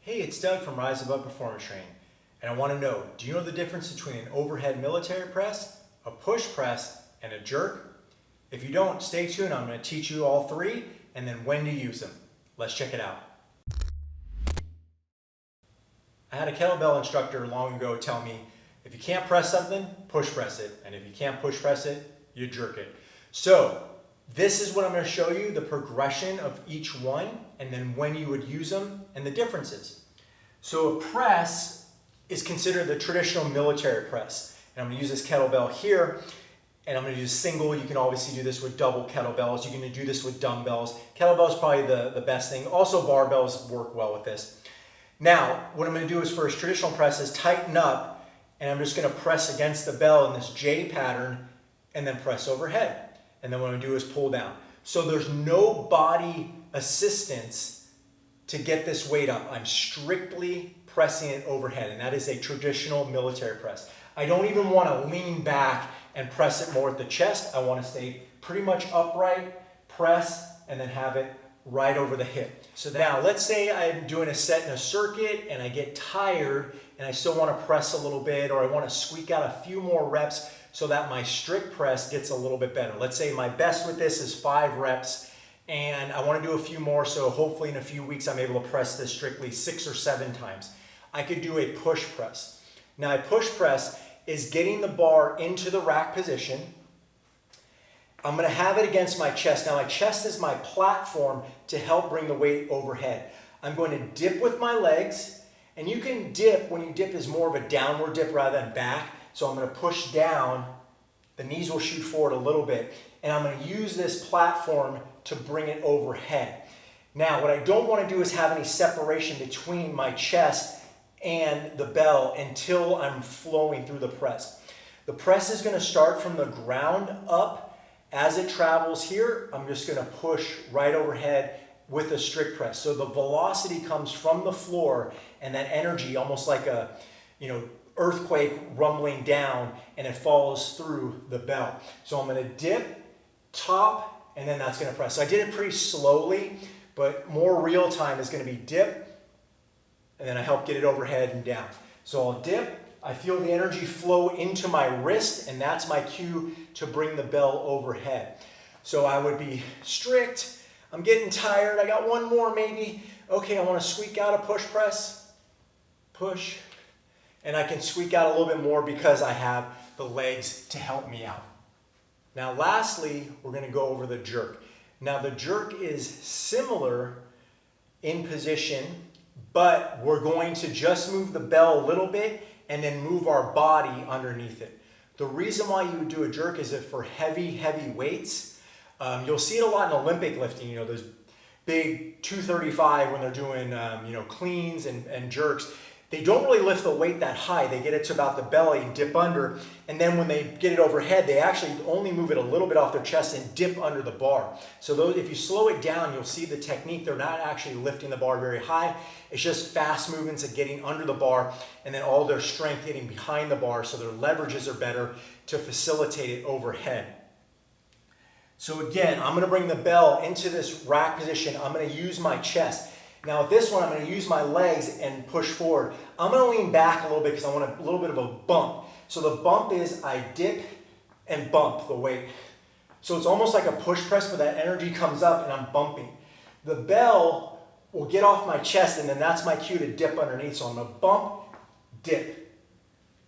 Hey, it's Doug from Rise Above Performance Training, and I want to know, do you know the difference between an overhead military press, a push press, and a jerk? If you don't, stay tuned. I'm going to teach you all three and then when to use them. Let's check it out. I had a kettlebell instructor long ago tell me, if you can't press something, push press it, and if you can't push press it, you jerk it. So this is what I'm going to show you, the progression of each one, and then when you would use them and the differences. So a press is considered the traditional military press. And I'm going to use this kettlebell here, and I'm going to use single. You can obviously do this with double kettlebells. You can do this with dumbbells. Kettlebell is probably the best thing. Also barbells work well with this. Now, what I'm going to do is first, traditional press is tighten up, and I'm just going to press against the bell in this J pattern, and then press overhead. And then what I'm going to do is pull down. So there's no body assistance to get this weight up. I'm strictly pressing it overhead, and that is a traditional military press. I don't even want to lean back and press it more at the chest. I want to stay pretty much upright, press, and then have it right over the hip. So now let's say I'm doing a set in a circuit and I get tired and I still want to press a little bit, or I want to squeak out a few more reps so that my strict press gets a little bit better. Let's say my best with this is 5 reps and I want to do a few more, so hopefully in a few weeks I'm able to press this strictly 6 or 7 times. I could do a push press. Now a push press is getting the bar into the rack position. I'm going to have it against my chest. Now my chest is my platform to help bring the weight overhead. I'm going to dip with my legs, and you can dip, when you dip is more of a downward dip rather than back. So I'm going to push down, the knees will shoot forward a little bit, and I'm going to use this platform to bring it overhead. Now what I don't want to do is have any separation between my chest and the bell until I'm flowing through the press. The press is going to start from the ground up. As it travels here, I'm just going to push right overhead with a strict press. So the velocity comes from the floor, and that energy, almost like a earthquake rumbling down, and it follows through the bell. So I'm going to dip, top, and then that's going to press. So I did it pretty slowly, but more real time is going to be dip, and then I help get it overhead and down. So I'll dip. I feel the energy flow into my wrist, and that's my cue to bring the bell overhead. So I would be strict. I'm getting tired. I got one more maybe. Okay, I want to squeak out a push press. Push. And I can squeak out a little bit more because I have the legs to help me out. Now lastly, we're going to go over the jerk. Now the jerk is similar in position, but we're going to just move the bell a little bit and then move our body underneath it. The reason why you would do a jerk is that for heavy weights, you'll see it a lot in Olympic lifting, those big 235 when they're doing cleans and jerks. They don't really lift the weight that high. They get it to about the belly, dip under, and then when they get it overhead, they actually only move it a little bit off their chest and dip under the bar. So if you slow it down, you'll see the technique. They're not actually lifting the bar very high. It's just fast movements of getting under the bar and then all their strength hitting behind the bar, so their leverages are better to facilitate it overhead. So again, I'm going to bring the bell into this rack position. I'm going to use my chest. Now with this one, I'm going to use my legs and push forward. I'm going to lean back a little bit because I want a little bit of a bump. So the bump is I dip and bump the weight. So it's almost like a push press, but that energy comes up and I'm bumping. The bell will get off my chest, and then that's my cue to dip underneath. So I'm going to bump, dip,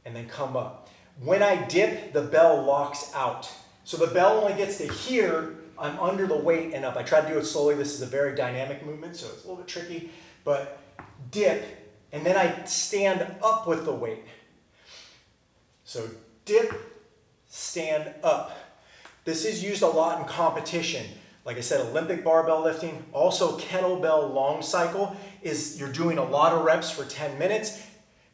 and then come up. When I dip, the bell locks out. So the bell only gets to here. I'm under the weight and up. I try to do it slowly. This is a very dynamic movement, so it's a little bit tricky. But dip, and then I stand up with the weight. So dip, stand up. This is used a lot in competition. Like I said, Olympic barbell lifting. Also kettlebell long cycle is you're doing a lot of reps for 10 minutes.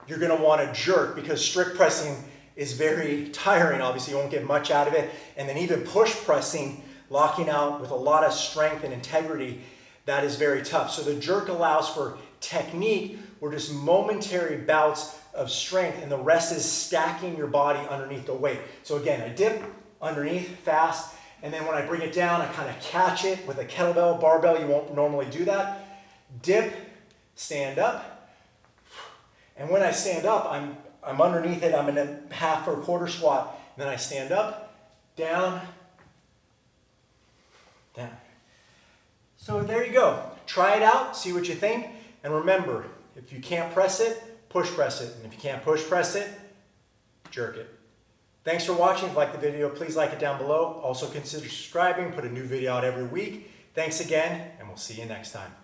You're going to want to jerk because strict pressing is very tiring. Obviously, you won't get much out of it. And then even push pressing, locking out with a lot of strength and integrity, that is very tough. So the jerk allows for technique, or just momentary bouts of strength, and the rest is stacking your body underneath the weight. So again, I dip underneath fast, and then when I bring it down, I kind of catch it with a kettlebell, barbell. You won't normally do that. Dip, stand up, And when I stand up, I'm underneath it, I'm in a half or quarter squat. And then I stand up, down, down. So there you go. Try it out, see what you think. And remember, if you can't press it, push press it. And if you can't push press it, jerk it. Thanks for watching. If you liked the video, please like it down below. Also consider subscribing, put a new video out every week. Thanks again, and we'll see you next time.